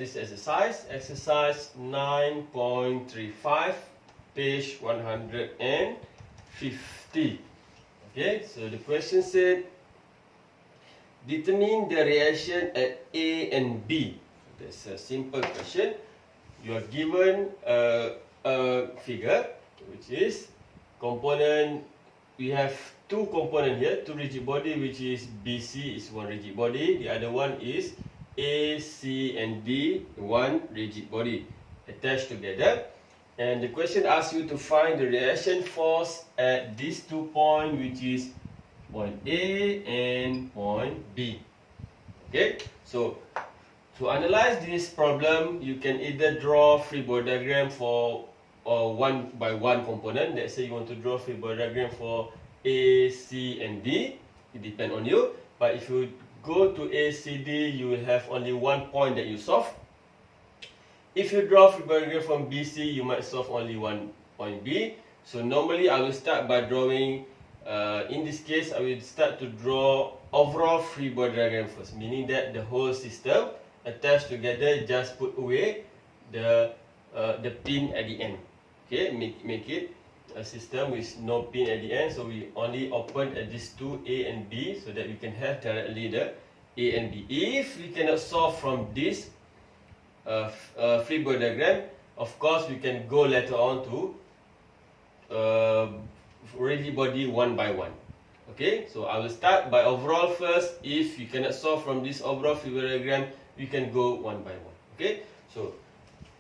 this exercise. Exercise 9.35, page 150. Okay, so the question said, determine the reaction at A and B. That's a simple question. You are given a figure, which is component. We have two components here, two rigid body, which is BC is one rigid body. The other one is A, C, and D, one rigid body attached together. And the question asks you to find the reaction force at these 2 points, which is point A and point B. Okay, so to analyze this problem, you can either draw free body diagram for one by one component. Let's say you want to draw free body diagram for A, C, and D. It depends on you. But if you go to A, C, D, you will have only one point that you solve. If you draw free body diagram from B, C, you might solve only one point B. So normally I will start by drawing, in this case, I will start to draw overall free body diagram first, meaning that the whole system attached together, just put away the pin at the end. Okay, make it a system with no pin at the end. So we only open at these two, A and B, so that we can have directly the A and B. If we cannot solve from this free body diagram, of course we can go later on to rigid body one by one. Okay, so I will start by overall first. If you cannot solve from this overall free body diagram, we can go one by one. Okay, so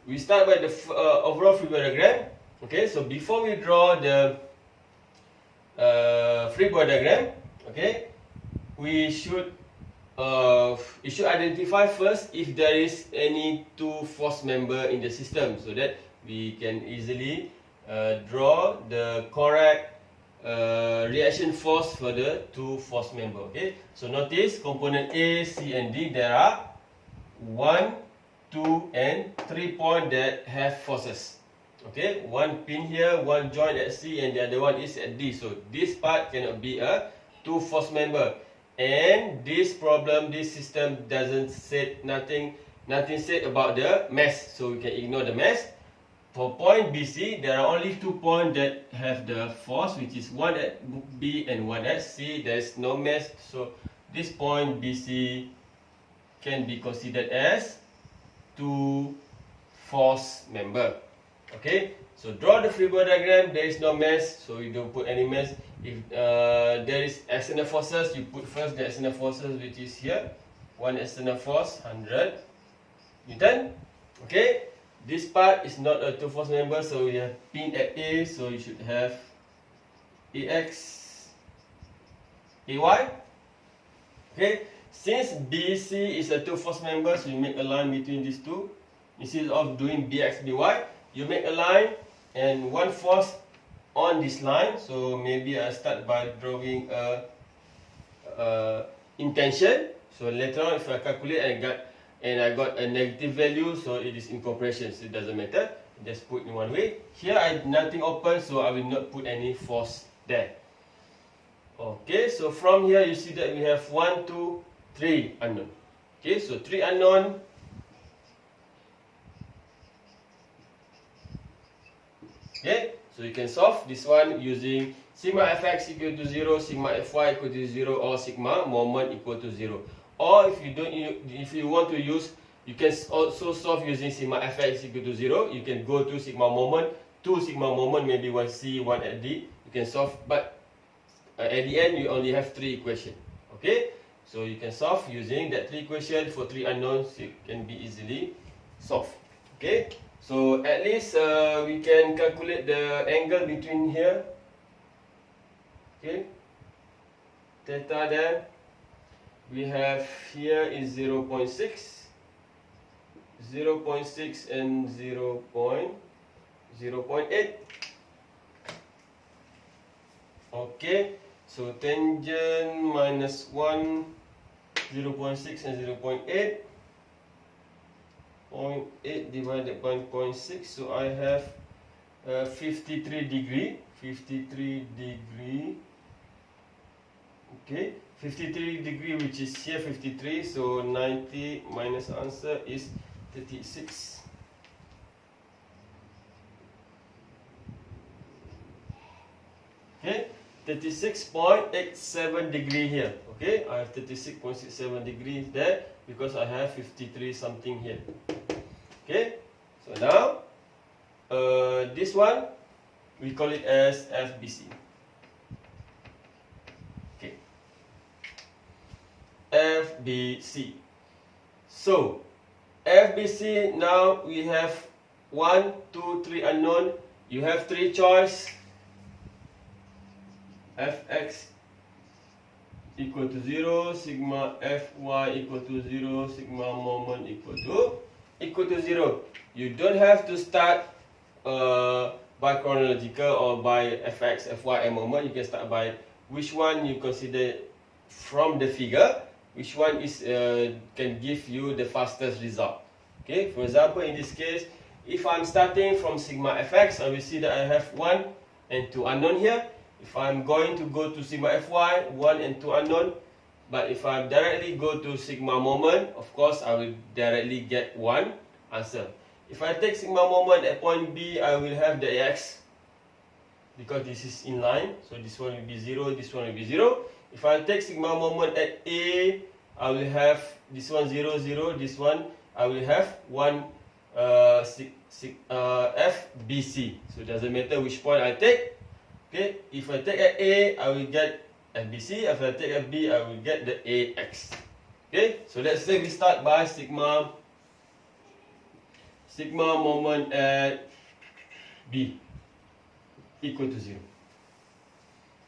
we start by the overall free body diagram. Okay, so before we draw the free body diagram, okay, we should identify first if there is any two force member in the system, so that we can easily draw the correct reaction force for the two force member. Okay, so notice component A, C, and D, there are 1, 2, and 3 points that have forces. Okay, one pin here, one joint at C, and the other one is at D. So this part cannot be a two force member. And this problem, this system doesn't say nothing said about the mass, so we can ignore the mass. For point BC, there are only 2 points that have the force, which is one at B and one at C. There is no mass, so this point BC can be considered as two force member. Okay, so draw the free body diagram. There is no mass, so you don't put any mass. If there is external forces, you put first the external forces, which is here. One external force, 100 Newton. Okay, this part is not a two force member, so we have pin at A, so you should have AX, AY. Okay, since BC is a two force member, so you make a line between these two. Instead of doing BX, BY, you make a line and one force on this line. So maybe I start by drawing a intention. So later on, if I calculate I got a negative value, so it is in compression, so it doesn't matter. Just put in one way. Here I nothing open, so I will not put any force there. Okay, so from here you see that we have 1, 2, 3 unknown. Okay, so 3 unknown. Okay, so you can solve this one using sigma fx equal to 0, sigma fy equal to 0, or sigma moment equal to 0. Or if you want to use, you can also solve using sigma fx equal to 0. You can go to sigma moment, maybe one C, one at D. You can solve, but at the end you only have 3 equations. Okay, so you can solve using that 3 equations for 3 unknowns. It can be easily solved. Okay. So at least we can calculate the angle between here. Okay, theta there. We have here is 0.6, 0.6 and 0.8. Okay, so tangent minus 1, 0.6 and 0.8. 0.8 divided by 0.6, so I have 53 degree. Okay, 53 degree, which is here 53, so 90 minus answer is 36. Okay, 36.87 degree here. Okay, I have 36.67 degrees there because I have 53 something here. Okay, so now this one we call it as FBC. Okay, FBC. So FBC, now we have 1, 2, 3 unknown. You have 3 choice. Fx equal to 0, sigma Fy equal to 0, sigma moment equal to 0. You don't have to start by chronological or by Fx, Fy and moment. You can start by which one you consider from the figure, which one is can give you the fastest result. Okay, for example, in this case, if I'm starting from sigma Fx, I will see that I have 1 and 2 unknown here. If I'm going to go to sigma Fy, 1 and 2 unknown. But if I directly go to sigma moment, of course I will directly get 1 answer. If I take sigma moment at point B, I will have the Ax, because this is in line. So this one will be 0, this one will be 0. If I take sigma moment at A, I will have this one 0, 0. This one I will have 1 FBC. So it doesn't matter which point I take. Okay, if I take at A, I will get FBC. If I take at B, I will get the AX. Okay, so let's say we start by sigma moment at B equal to 0.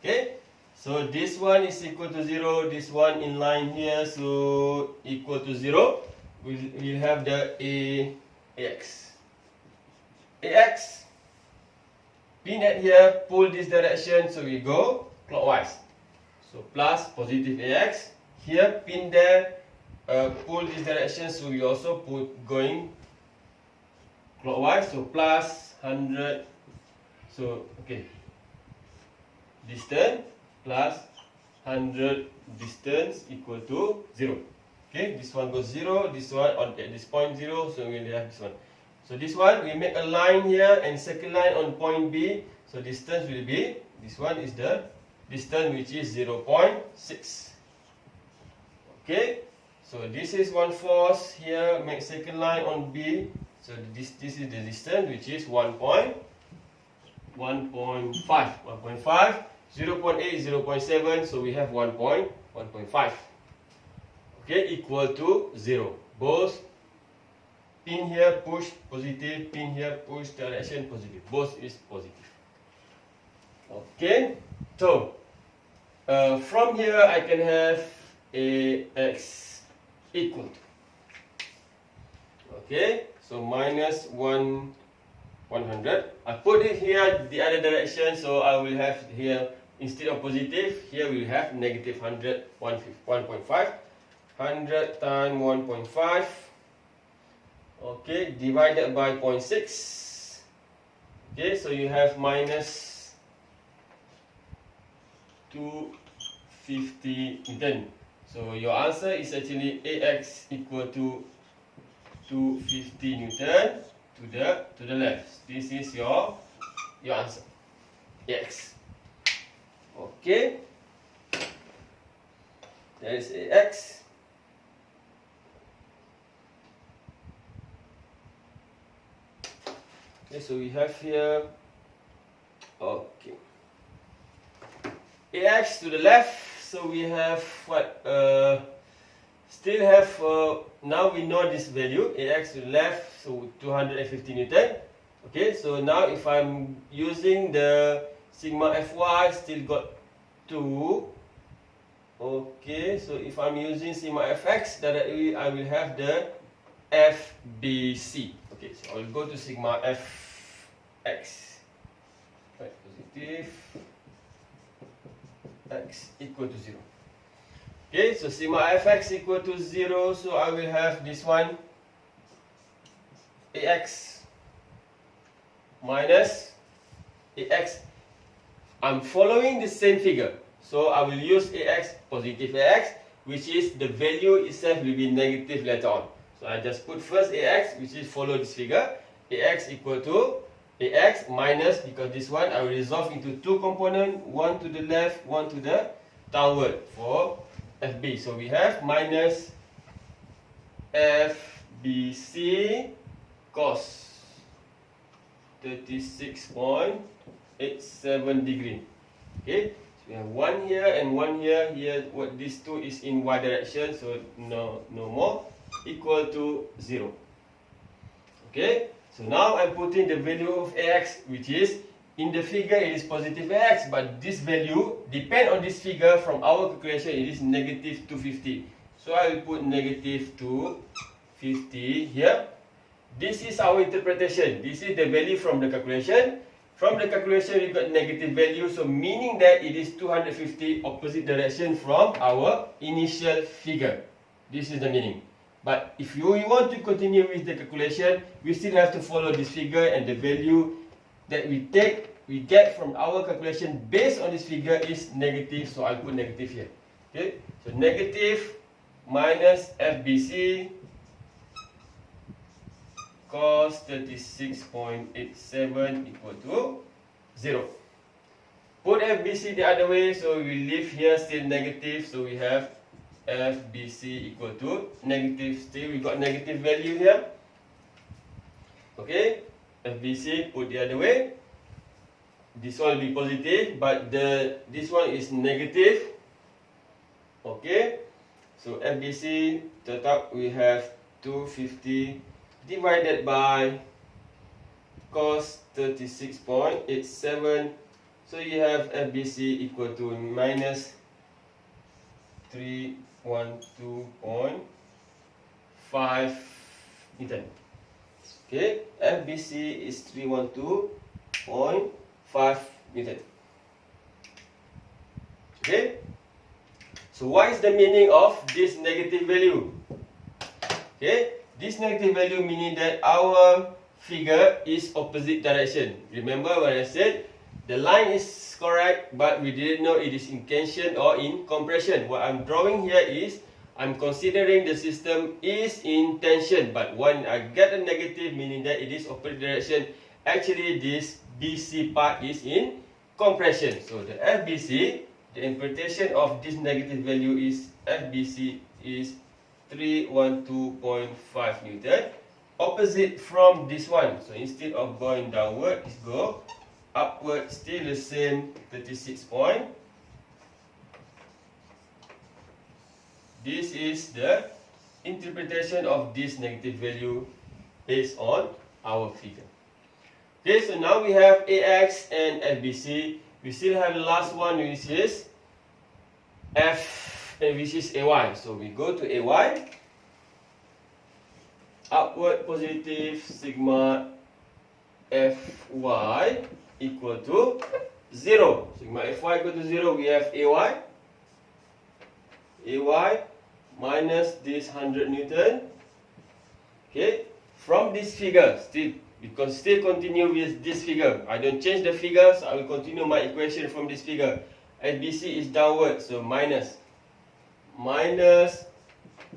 Okay, so this one is equal to 0, this one in line here, so equal to 0. We have the AX. AX, pin at here, pull this direction, so we go clockwise. So plus positive AX. Here, pin there, pull this direction, so we also put going clockwise. So plus 100. So okay, distance plus 100 distance equal to 0. Okay, this one goes 0, this one at this point 0, so we will have this one. So this one, we make a line here and second line on point B. So distance will be, this one is the distance which is 0.6. Okay, so this is one force here, make second line on B. So this is the distance which is 1.5. 0.8, 0.7, so we have 1.5. Okay, equal to 0. Both pin here push positive, pin here push direction positive. Both is positive. Okay, so from here I can have AX equal to. Okay, so minus 100. I put it here the other direction, so I will have here, instead of positive, here we will have negative 100, 1.5. 100 times 1.5. Okay, divided by 0.6. Okay, so you have minus 250 Newton. So your answer is actually AX equal to 250 Newton to the left. This is your answer. AX. Okay. There is AX. Okay, so we have here, okay, AX to the left. So we have what, still have, now we know this value, AX to the left, so 250 Newton. Okay, so now if I'm using the sigma Fy, still got 2. Okay, so if I'm using sigma Fx, directly I will have the FBC. Okay, so I'll go to sigma Fx. Right, positive x equal to 0. Okay, so sigma Fx equal to 0, so I will have this one, Ax minus Ax. I'm following the same figure, so I will use Ax, positive Ax, which is the value itself will be negative later on. So I just put first AX, which is follow this figure. AX equal to AX minus, because this one I will resolve into two components, one to the left, one to the downward for FB. So we have minus FBC cos 36.87 degree. Okay, so we have one here and one here. Here, what these two is in y direction, so no more, equal to 0. Okay, so now I'm putting the value of AX, which is in the figure it is positive AX, but this value depend on this figure from our calculation it is negative 250. So I will put negative 250 here. This is our interpretation. This is the value from the calculation. From the calculation we got negative value, so meaning that it is 250 opposite direction from our initial figure. This is the meaning. But if you want to continue with the calculation, we still have to follow this figure, and the value that we get from our calculation based on this figure is negative, so I'll put negative here. Okay, so negative minus FBC cos 36.87 equal to 0. Put FBC the other way, so we leave here still negative, so we have FBC equal to negative. Still we got negative value here. Okay, FBC put the other way. This one will be positive, but this one is negative. Okay, so FBC tetap we have 250 divided by cos 36.87. So you have FBC equal to minus 312.5 Newton. Okay, FBC is 312.5 Newton. Okay, so what is the meaning of this negative value? Okay, this negative value meaning that our figure is opposite direction. Remember when I said the line is correct, but we didn't know it is in tension or in compression. What I'm drawing here is I'm considering the system is in tension, but when I get a negative meaning that it is opposite direction, actually this BC part is in compression. So the FBC, the interpretation of this negative value is FBC is 312.5 Newton, opposite from this one. So instead of going downward, it's go upward, still the same 36 point. This is the interpretation of this negative value based on our figure. Okay, so now we have AX and FBC. We still have the last one, which is F, and which is AY. So we go to AY. Upward positive sigma Fy equal to 0. Sigma Fy equal to 0. We have AY. AY minus this 100 Newton. Okay, from this figure, still we can still continue with this figure. I don't change the figure, so I will continue my equation from this figure. FBC is downward, so minus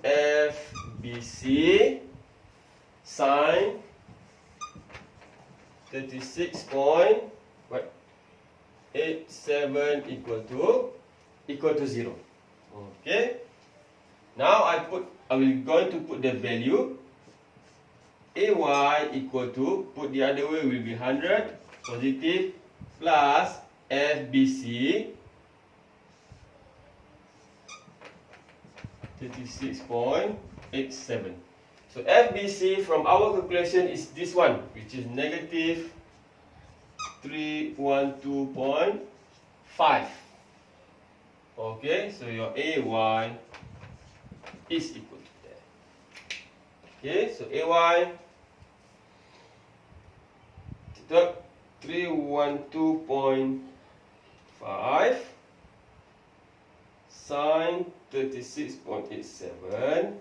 FBC sine 36.87 equal to 0. Okay. Now I will going to put the value AY equal to, put the other way will be 100 positive plus FBC 36.87. So FBC from our calculation is this one, which is negative 312.5. Okay, so your AY is equal to that. Okay, so AY 312.5 sine 36.87.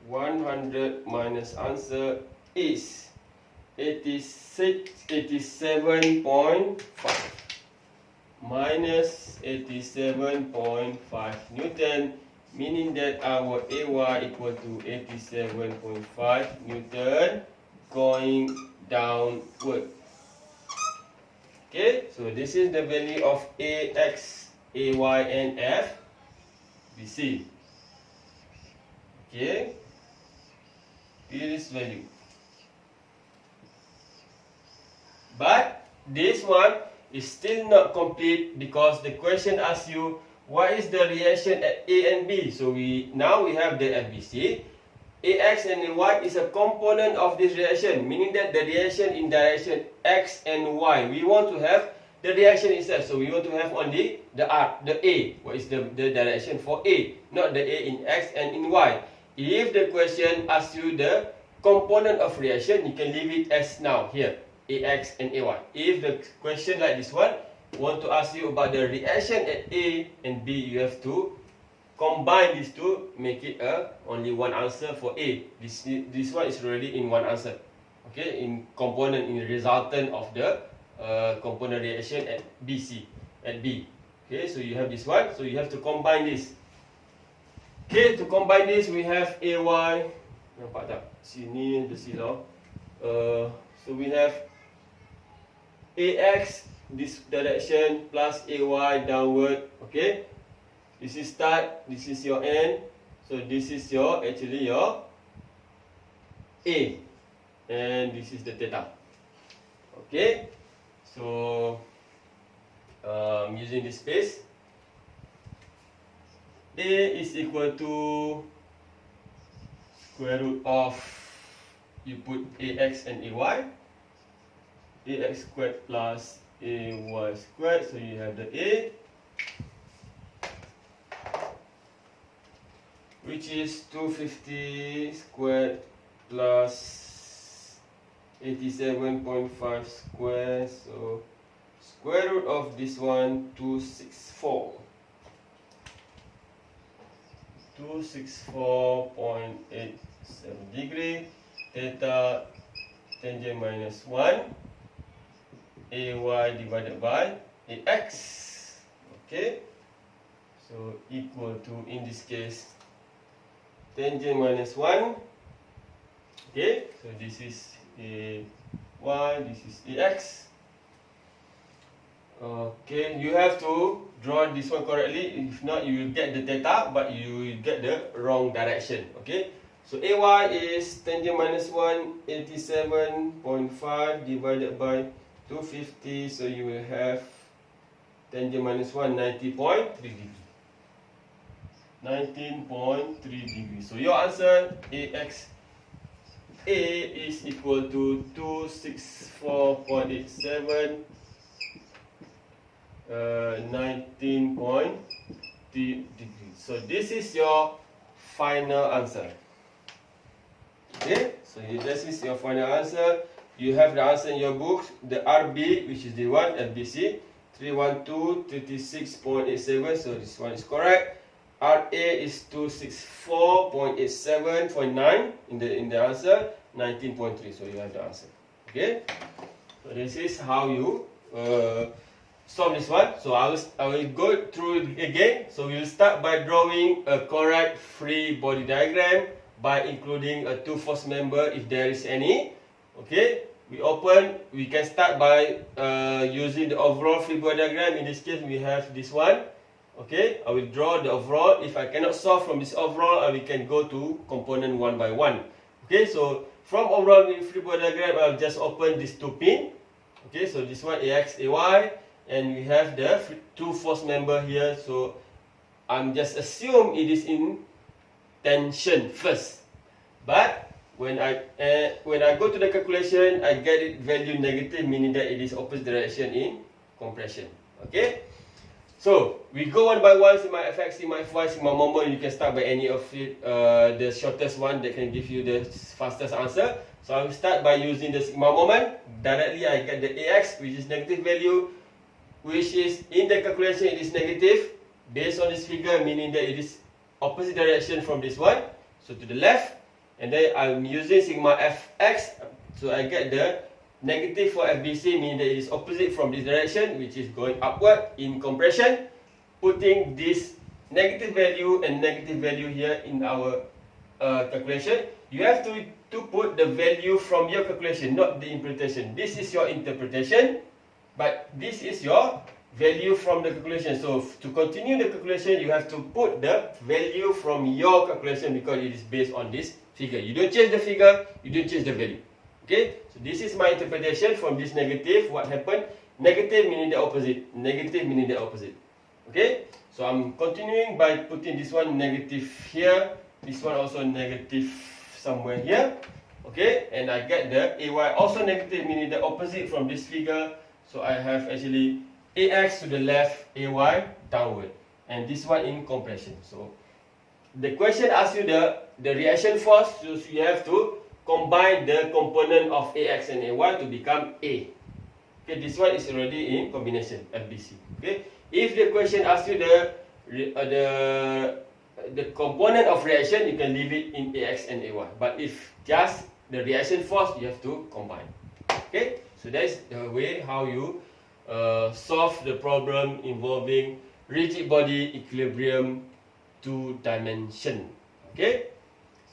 100 minus answer is 87.5 minus 87.5 Newton meaning that our AY equal to 87.5 Newton going downward. Okay, so this is the value of AX, AY and F, BC. Okay, here is value. But this one is still not complete because the question asks you what is the reaction at A and B. So now we have the FBC. AX and Y is a component of this reaction, meaning that the reaction in direction X and Y. We want to have the reaction itself. So we want to have only the A. What is the direction for A? Not the A in X and in Y. If the question asks you the component of reaction, you can leave it as now here, AX and AY. If the question like this one want to ask you about the reaction at A and B, you have to combine these two, make it only one answer for A. This one is already in one answer. Okay, in component, in resultant of the component reaction at BC, at B. Okay, so you have this one, so you have to combine this. Okay, to combine this, we have AY. Nampak tak? Sini the silau. So we have AX this direction plus AY downward. Okay. This is start, this is your end. So this is your actually your A, and this is the theta. Okay, so using this space, A is equal to square root of, you put AX and AY, AX squared plus AY squared. So you have the A, which is 250 squared plus 87.5 squared. So square root of this one, 264. 264.87 degree. Theta tangent minus 1. AY divided by AX. Okay. So equal to, in this case, tangent minus 1. Okay, so this is AY, this is AX. Okay, you have to draw this one correctly. If not, you will get the theta, but you will get the wrong direction. Okay, so AY is tangent minus 1, 87.5 divided by 250. So you will have tangent minus 1, 90.3 degree. 19.3 degrees. So your answer, AX A is equal to 264.87, 19.3 degrees. So this is your final answer. Okay, so this is your final answer. You have the answer in your books. The RB, which is the one, FBC, 312, 36.87. So this one is correct. RA is 264.87.9 in the answer, 19.3. So you have the answer. Okay. So this is how you solve this one. So I will go through it again. So we will start by drawing a correct free body diagram by including a two force member if there is any. Okay. We can start by using the overall free body diagram. In this case, we have this one. Okay, I will draw the overall. If I cannot solve from this overall, we can go to component one by one. Okay, so from overall free body diagram, I'll just open this two pin. Okay, so this one AX, AY, and we have the two force member here. So I'm just assume it is in tension first. But when I go to the calculation, I get it value negative, meaning that it is opposite direction in compression. Okay. So we go one by one, sigma fx, sigma fy, sigma moment. You can start by any of it, the shortest one that can give you the fastest answer. So I will start by using the sigma moment. Directly I get the AX, which is negative value, which is in the calculation it is negative. Based on this figure, meaning that it is opposite direction from this one. So to the left, and then I'm using sigma fx. So I get the negative for FBC, meaning that it is opposite from this direction, which is going upward in compression. Putting this negative value and negative value here in our calculation, you have to put the value from your calculation, not the interpretation. This is your interpretation, but this is your value from the calculation. So to continue the calculation, you have to put the value from your calculation because it is based on this figure. You don't change the figure, you don't change the value. Okay, so this is my interpretation from this negative. What happened? Negative meaning the opposite. Negative meaning the opposite. Okay, so I'm continuing by putting this one negative here, this one also negative somewhere here. Okay, and I get the AY also negative meaning the opposite from this figure. So I have actually AX to the left, AY downward, and this one in compression. So the question asks you the reaction force, so you have to combine the component of AX and AY to become A. Okay, this one is already in combination, FBC. Okay, if the question asks you the component of reaction, you can leave it in AX and AY. But if just the reaction force, you have to combine. Okay, so that's the way how you solve the problem involving rigid body equilibrium 2 dimension. Okay,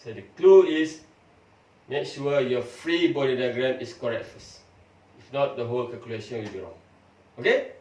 so the clue is make sure your free body diagram is correct first. If not, the whole calculation will be wrong. Okay.